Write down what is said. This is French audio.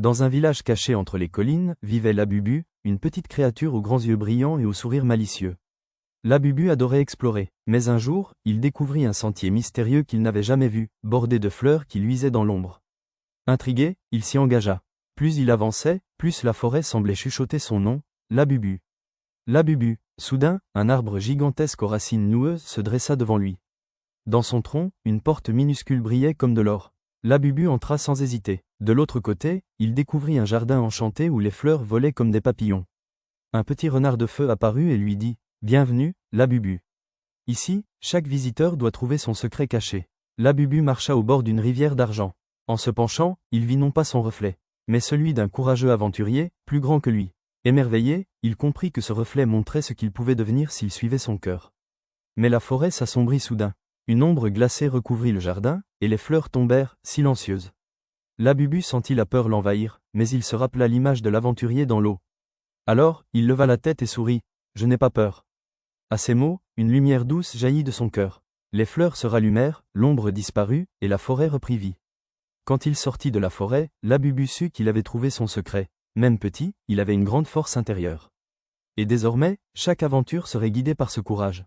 Dans un village caché entre les collines, vivait Labubu, une petite créature aux grands yeux brillants et au sourire malicieux. Labubu adorait explorer, mais un jour, il découvrit un sentier mystérieux qu'il n'avait jamais vu, bordé de fleurs qui luisaient dans l'ombre. Intrigué, il s'y engagea. Plus il avançait, plus la forêt semblait chuchoter son nom, Labubu. Labubu. Soudain, un arbre gigantesque aux racines noueuses se dressa devant lui. Dans son tronc, une porte minuscule brillait comme de l'or. Labubu entra sans hésiter. De l'autre côté, il découvrit un jardin enchanté où les fleurs volaient comme des papillons. Un petit renard de feu apparut et lui dit « Bienvenue, Labubu. Ici, chaque visiteur doit trouver son secret caché. » Labubu marcha au bord d'une rivière d'argent. En se penchant, il vit non pas son reflet, mais celui d'un courageux aventurier, plus grand que lui. Émerveillé, il comprit que ce reflet montrait ce qu'il pouvait devenir s'il suivait son cœur. Mais la forêt s'assombrit soudain. Une ombre glacée recouvrit le jardin, et les fleurs tombèrent, silencieuses. Labubu sentit la peur l'envahir, mais il se rappela l'image de l'aventurier dans l'eau. Alors, il leva la tête et sourit. « Je n'ai pas peur. » À ces mots, une lumière douce jaillit de son cœur. Les fleurs se rallumèrent, l'ombre disparut, et la forêt reprit vie. Quand il sortit de la forêt, Labubu sut qu'il avait trouvé son secret. Même petit, il avait une grande force intérieure. Et désormais, chaque aventure serait guidée par ce courage.